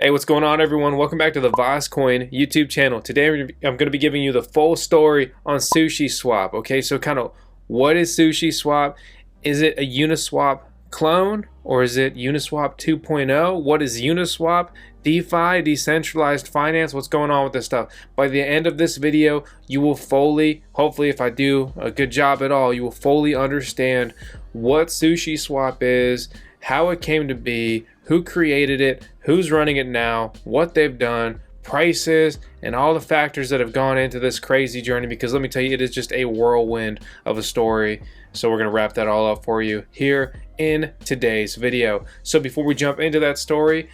Hey, what's going on, everyone? Welcome back to the VoskCoin YouTube channel. Today I'm going to be giving you the full story on SushiSwap. Okay, so kind of what is SushiSwap? Is it a Uniswap clone or is it Uniswap 2.0? What is Uniswap? DeFi, decentralized finance, what's going on with this stuff? By the end of this video, you will fully, hopefully if I do a good job at all, you will fully understand what SushiSwap is, how it came to be, who created it, who's running it now, what they've done, prices, and all the factors that have gone into this crazy journey, because let me tell you, it is just a whirlwind of a story. So we're going to wrap that all up for you here in today's video. So before we jump into that story,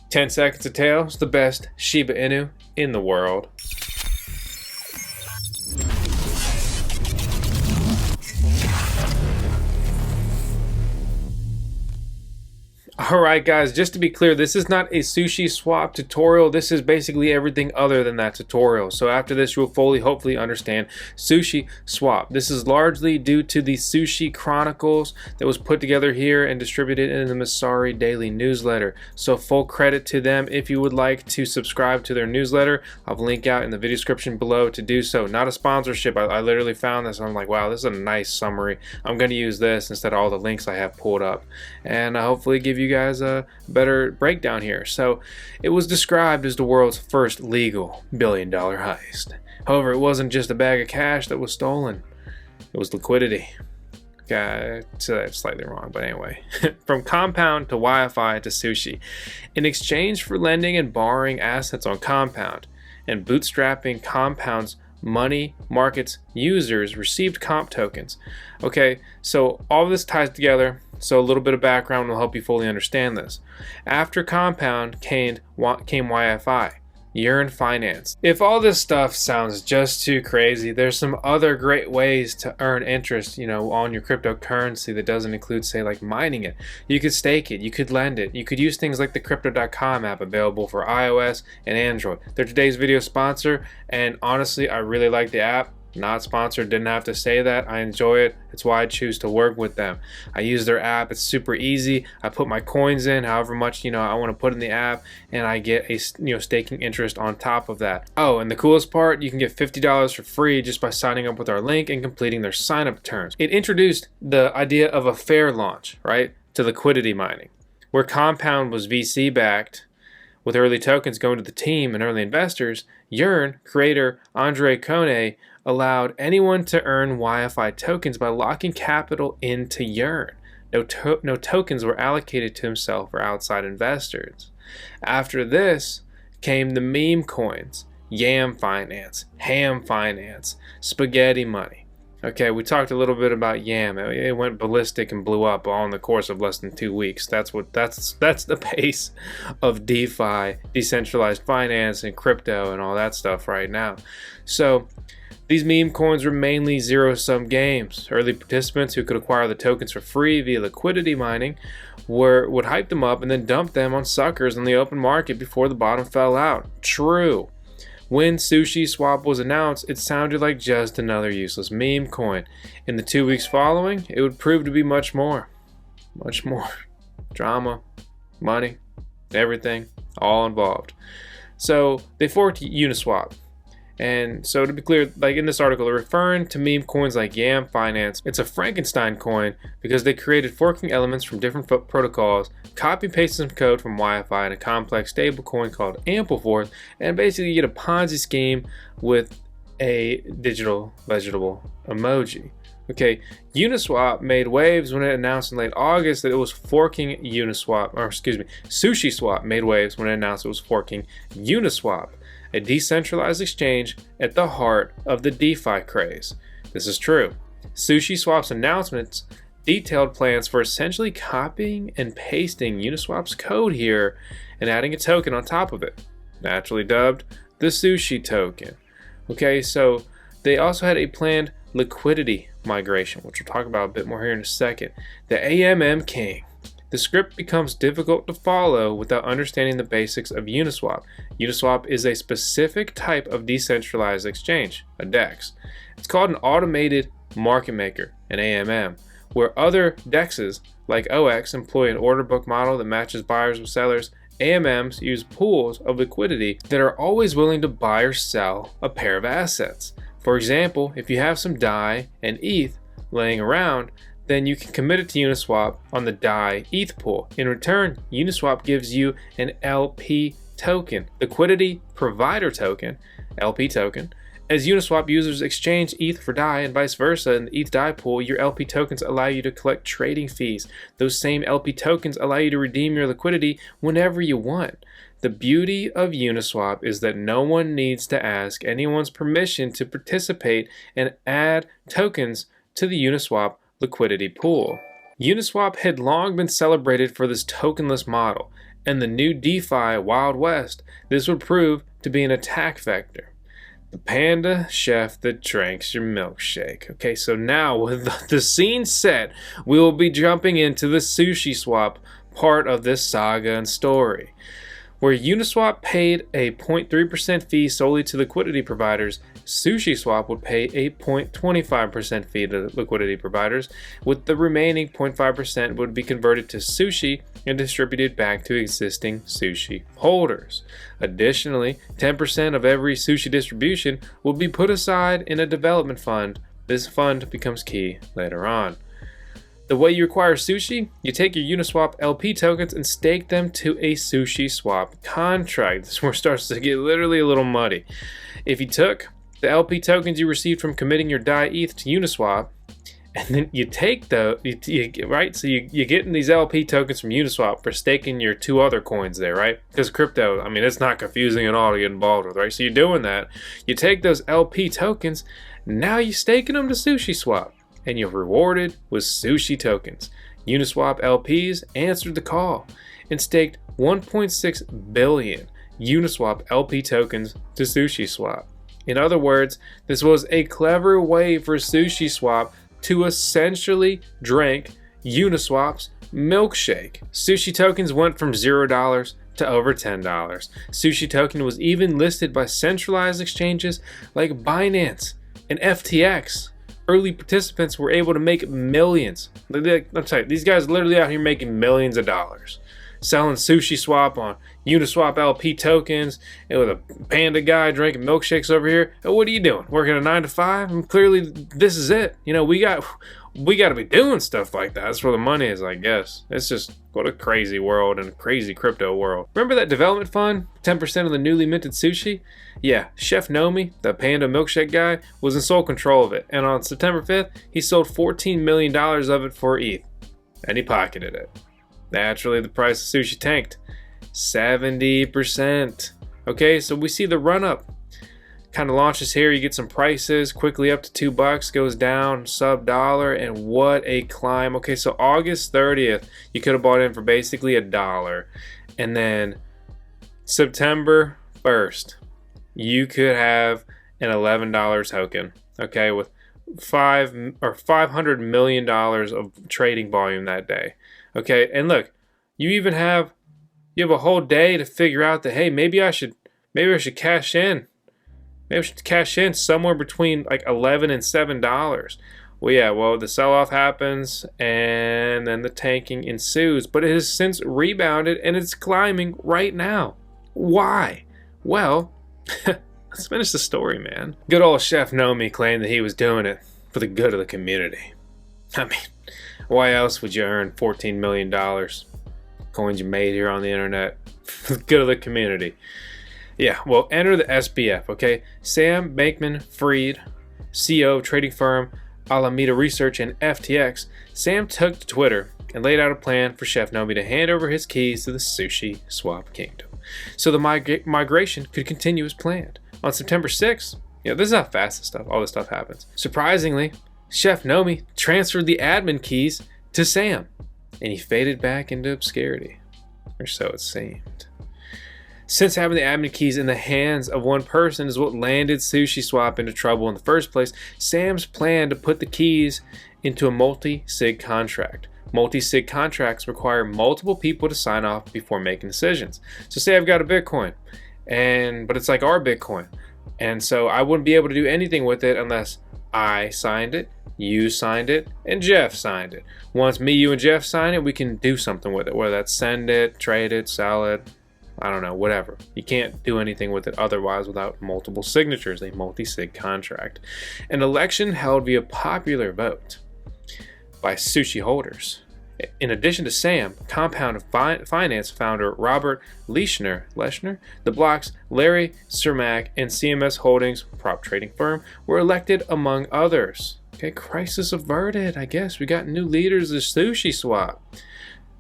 10 seconds of tails, the best Shiba Inu in the world. Alright guys, just to be clear, this is not a SushiSwap tutorial. This is basically everything other than that tutorial. So after this, you'll fully, hopefully understand SushiSwap. This is largely due to the Sushi Chronicles that was put together here and distributed in the Masari Daily newsletter. So full credit to them. If you would like to subscribe to their newsletter, I'll link out in the video description below to do so. Not a sponsorship. I literally found this and I'm like, wow, this is a nice summary. I'm going to use this instead of all the links I have pulled up. And hopefully give you guys a better breakdown here. So it was described as the world's first legal billion-dollar heist. However, it wasn't just a bag of cash that was stolen. It was liquidity. Okay, so that's slightly wrong, but anyway. From Compound to Wi-Fi to Sushi. In exchange for lending and borrowing assets on Compound and bootstrapping Compound's money markets, users received comp tokens. Okay, so all of this ties together. So a little bit of background will help you fully understand this. After Compound came Wi-Fi, Yearn Finance. If all this stuff sounds just too crazy, there's some other great ways to earn interest, on your cryptocurrency that doesn't include, say, like mining it. You could stake it, you could lend it, you could use things like the Crypto.com app available for iOS and Android. They're today's video sponsor, and honestly, I really like the app. Not sponsored, didn't have to say that. I enjoy it. It's why I choose to work with them. I use their app. It's super easy. I put my coins in, however much I want to put in the app, and I get a staking interest on top of that. Oh, and the coolest part, you can get $50 for free just by signing up with our link and completing their sign-up terms. It introduced the idea of a fair launch, right, to liquidity mining, where Compound was VC backed. With early tokens going to the team and early investors, Yearn creator Andre Kone allowed anyone to earn Wi-Fi tokens by locking capital into Yearn. No tokens were allocated to himself or outside investors. After this came the meme coins, Yam Finance, Ham Finance, Spaghetti Money. Okay, we talked a little bit about Yam. It went ballistic and blew up all in the course of less than 2 weeks. That's the pace of DeFi, decentralized finance, and crypto and all that stuff right now. So these meme coins were mainly zero-sum games. Early participants who could acquire the tokens for free via liquidity mining would hype them up and then dump them on suckers on the open market before the bottom fell out. True. When SushiSwap was announced, it sounded like just another useless meme coin. In the 2 weeks following, it would prove to be much more. Much more. Drama, money, everything, all involved. So they forked Uniswap. And so to be clear, like in this article, they're referring to meme coins like Yam Finance. It's a Frankenstein coin because they created forking elements from different protocols, copy-pasted some code from Wi-Fi and a complex stable coin called Ampleforth, and basically you get a Ponzi scheme with a digital vegetable emoji. Okay, Uniswap made waves when it announced in late August that it was forking SushiSwap made waves when it announced it was forking Uniswap, a decentralized exchange at the heart of the DeFi craze. This is true. SushiSwap's announcements detailed plans for essentially copying and pasting Uniswap's code here and adding a token on top of it, naturally dubbed the Sushi Token. Okay, so they also had a planned liquidity migration, which we'll talk about a bit more here in a second. The AMM King. The script becomes difficult to follow without understanding the basics of Uniswap. Uniswap is a specific type of decentralized exchange, a DEX. It's called an automated market maker, an AMM, where other DEXs like OX employ an order book model that matches buyers with sellers AMMs use pools of liquidity that are always willing to buy or sell a pair of assets. For example, if you have some DAI and ETH laying around, then you can commit it to Uniswap on the DAI ETH pool. In return, Uniswap gives you an LP token, liquidity provider token, LP token. As Uniswap users exchange ETH for DAI and vice versa in the ETH DAI pool, your LP tokens allow you to collect trading fees. Those same LP tokens allow you to redeem your liquidity whenever you want. The beauty of Uniswap is that no one needs to ask anyone's permission to participate and add tokens to the Uniswap liquidity pool. Uniswap had long been celebrated for this tokenless model, and the new DeFi Wild West, this would prove to be an attack vector. The panda chef that drinks your milkshake. Okay, so now with the scene set, we will be jumping into the SushiSwap part of this saga and story, where Uniswap paid a 0.3% fee solely to liquidity providers. SushiSwap would pay a 0.25% fee to liquidity providers, with the remaining 0.5% would be converted to sushi and distributed back to existing sushi holders. Additionally, 10% of every sushi distribution will be put aside in a development fund. This fund becomes key later on. The way you acquire sushi, you take your Uniswap LP tokens and stake them to a SushiSwap contract. This is where it starts to get literally a little muddy. If you took the LP tokens you received from committing your DAI ETH to Uniswap, and then you take the, right? So you're getting these LP tokens from Uniswap for staking your two other coins there, right? Because crypto, I mean, it's not confusing at all to get involved with, right? So you're doing that. You take those LP tokens, now you're staking them to SushiSwap, and you're rewarded with Sushi Tokens. Uniswap LPs answered the call and staked 1.6 billion Uniswap LP tokens to SushiSwap. In other words, this was a clever way for SushiSwap to essentially drink Uniswap's milkshake. Sushi tokens went from $0 to over $10. Sushi Token was even listed by centralized exchanges like Binance and FTX. Early participants were able to make millions. I'm sorry, these guys literally out here making millions of dollars. Selling SushiSwap on Uniswap LP tokens, and with a panda guy drinking milkshakes over here. And what are you doing? Working a 9 to 5? And clearly this is it. You know, we got to be doing stuff like that. That's where the money is, I guess. It's just what a crazy world and a crazy crypto world. Remember that development fund? 10% of the newly minted sushi? Yeah, Chef Nomi, the panda milkshake guy, was in sole control of it. And on September 5th, he sold $14 million of it for ETH. And he pocketed it. Naturally, the price of sushi tanked 70%. Okay, so we see the run up kind of launches here. You get some prices quickly up to $2, goes down sub dollar, and what a climb. Okay, so August 30th, you could have bought in for basically $1, and then September 1st, you could have an $11 token. Okay, with $500 million of trading volume that day. Okay, and look, you have a whole day to figure out that, hey, maybe I should cash in. Maybe I should cash in somewhere between like $11 and $7. Well, yeah, the sell-off happens and then the tanking ensues, but it has since rebounded and it's climbing right now. Why? Well, let's finish the story, man. Good old Chef Nomi claimed that he was doing it for the good of the community. I mean, why else would you earn $14 million? Coins you made here on the internet for the good of the community. Yeah, well, enter the SBF, okay? Sam Bankman-Fried, CEO of trading firm Alameda Research and FTX. Sam took to Twitter and laid out a plan for Chef Nomi to hand over his keys to the SushiSwap kingdom, so the migration could continue as planned. On September 6th, this is how fast all this stuff happens. Surprisingly, Chef Nomi transferred the admin keys to Sam, and he faded back into obscurity, or so it seemed. Since having the admin keys in the hands of one person is what landed SushiSwap into trouble in the first place, Sam's plan to put the keys into a multi-sig contract. Multi-sig contracts require multiple people to sign off before making decisions. So say I've got a Bitcoin, but it's like our Bitcoin, and so I wouldn't be able to do anything with it unless I signed it, you signed it, and Jeff signed it. Once me, you, and Jeff sign it, we can do something with it, whether that's send it, trade it, sell it, I don't know, whatever. You can't do anything with it otherwise without multiple signatures, a multi-sig contract. An election held via popular vote by Sushi holders. In addition to Sam, Compound Finance founder Robert Leschner, the block's Larry Cermak, and CMS Holdings, prop trading firm, were elected among others. Okay, crisis averted, I guess. We got new leaders of SushiSwap.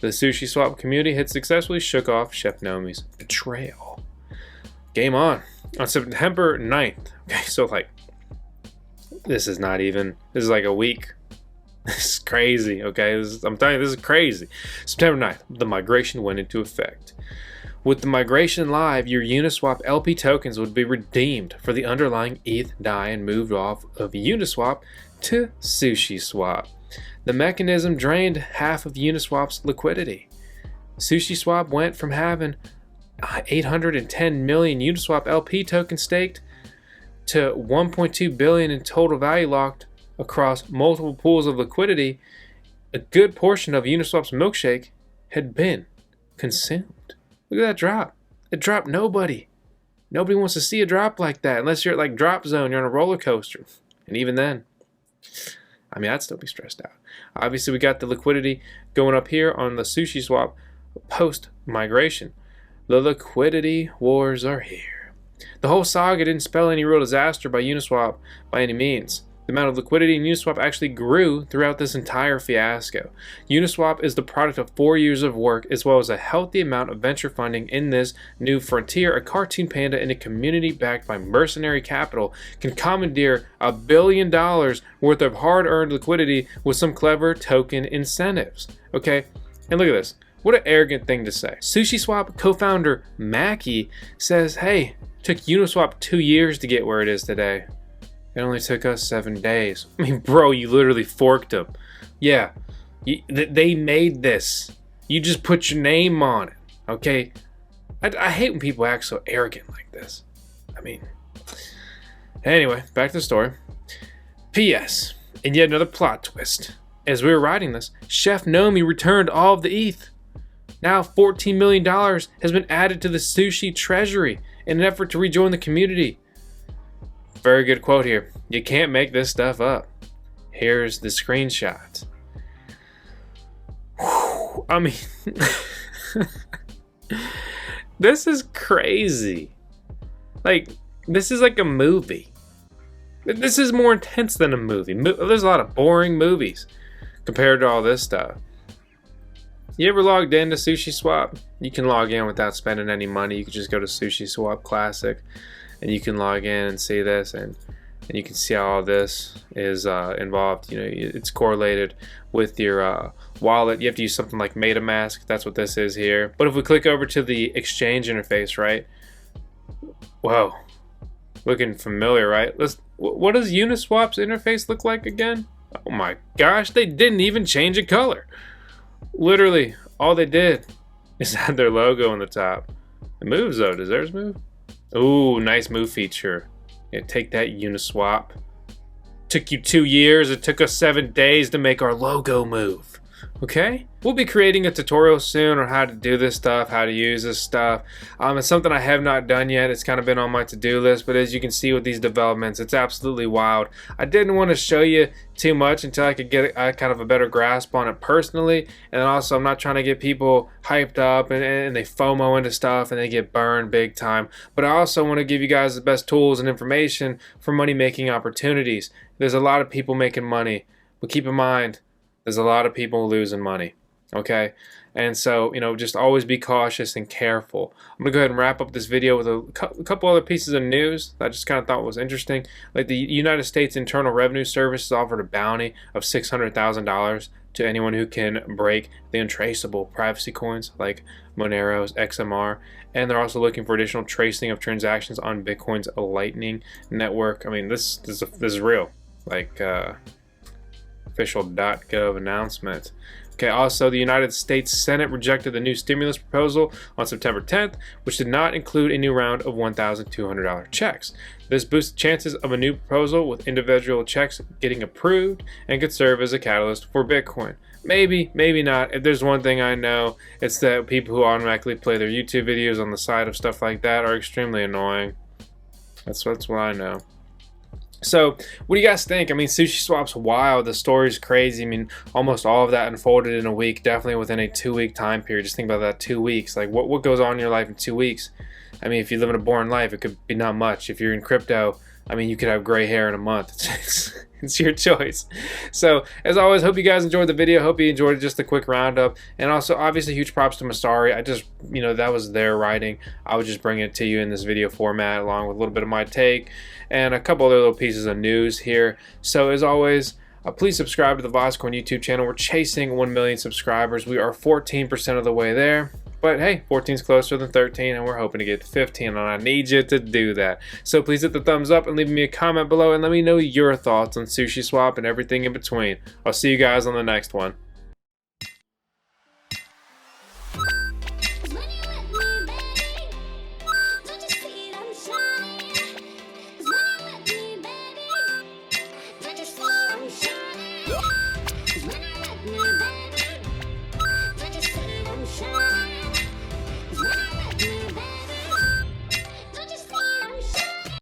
The SushiSwap community had successfully shook off Chef Nomi's betrayal. Game on. On September 9th. Okay, so like, this is like a week. This is crazy, okay? I'm telling you, this is crazy. September 9th, the migration went into effect. With the migration live, your Uniswap LP tokens would be redeemed for the underlying ETH DAI and moved off of Uniswap to SushiSwap. The mechanism drained half of Uniswap's liquidity. SushiSwap went from having 810 million Uniswap LP tokens staked to 1.2 billion in total value locked across multiple pools of liquidity. A good portion of Uniswap's milkshake had been consumed. Look at that drop. It dropped nobody. Nobody wants to see a drop like that unless you're at like drop zone, you're on a roller coaster. And even then, I mean, I'd still be stressed out. Obviously, we got the liquidity going up here on the SushiSwap post-migration. The liquidity wars are here. The whole saga didn't spell any real disaster by Uniswap by any means. The amount of liquidity in Uniswap actually grew throughout this entire fiasco. Uniswap is the product of 4 years of work as well as a healthy amount of venture funding in this new frontier. A cartoon panda in a community backed by mercenary capital can commandeer $1 billion worth of hard-earned liquidity with some clever token incentives. Okay, and look at this. What an arrogant thing to say. SushiSwap co-founder Mackie says, hey, took Uniswap 2 years to get where it is today. It only took us 7 days. I mean, bro, you literally forked them. Yeah, they made this. You just put your name on it, okay? I hate when people act so arrogant like this. I mean, anyway, back to the story. P.S. And yet another plot twist. As we were writing this, Chef Nomi returned all of the ETH. Now $14 million has been added to the Sushi treasury in an effort to rejoin the community. Very good quote here. You can't make this stuff up. Here's the screenshot. Whew, I mean, this is crazy. Like, this is like a movie. This is more intense than a movie. There's a lot of boring movies compared to all this stuff. You ever logged into SushiSwap? You can log in without spending any money. You can just go to SushiSwap Classic and you can log in and see this, and you can see how all this is involved. You know, it's correlated with your wallet. You have to use something like MetaMask. That's what this is here. But if we click over to the exchange interface, right? Whoa, looking familiar, right? What does Uniswap's interface look like again? Oh my gosh, they didn't even change a color. Literally, all they did is add their logo on the top. It moves though. Does theirs move? Ooh, nice move feature. Yeah, take that, Uniswap. Took you 2 years. It took us 7 days to make our logo move. Okay? We'll be creating a tutorial soon on how to do this stuff, how to use this stuff. It's something I have not done yet. It's kind of been on my to-do list, but as you can see with these developments, it's absolutely wild. I didn't want to show you too much until I could get kind of a better grasp on it personally, and also I'm not trying to get people hyped up and they FOMO into stuff and they get burned big time, but I also want to give you guys the best tools and information for money-making opportunities. There's a lot of people making money, but keep in mind, there's a lot of people losing money, okay? And so, you know, just always be cautious and careful. I'm going to go ahead and wrap up this video with a couple other pieces of news that I just kind of thought was interesting. Like the United States Internal Revenue Service has offered a bounty of $600,000 to anyone who can break the untraceable privacy coins like Monero's XMR. And they're also looking for additional tracing of transactions on Bitcoin's Lightning Network. I mean, this is real. Like, official.gov announcement. Okay, also the United States Senate rejected the new stimulus proposal on September 10th, which did not include a new round of $1,200 checks. This boosts chances of a new proposal with individual checks getting approved and could serve as a catalyst for Bitcoin. Maybe, maybe not. If there's one thing I know, it's that people who automatically play their YouTube videos on the side of stuff like that are extremely annoying. That's what I know. So, what do you guys think? I mean, SushiSwap's wild. The story's crazy. I mean, almost all of that unfolded in a week, definitely within a 2-week time period. Just think about that, 2 weeks. Like, what goes on in your life in 2 weeks? I mean, if you live in a boring life, it could be not much. If you're in crypto, I mean, you could have gray hair in a month. It's your choice. So, as always, hope you guys enjoyed the video. Hope you enjoyed just a quick roundup. And also, obviously, huge props to Masari. I just, that was their writing. I would just bring it to you in this video format, along with a little bit of my take and a couple other little pieces of news here. So, as always, please subscribe to the VoskCoin YouTube channel. We're chasing 1 million subscribers. We are 14% of the way there. But hey, 14 is closer than 13, and we're hoping to get to 15, and I need you to do that. So please hit the thumbs up and leave me a comment below and let me know your thoughts on SushiSwap and everything in between. I'll see you guys on the next one.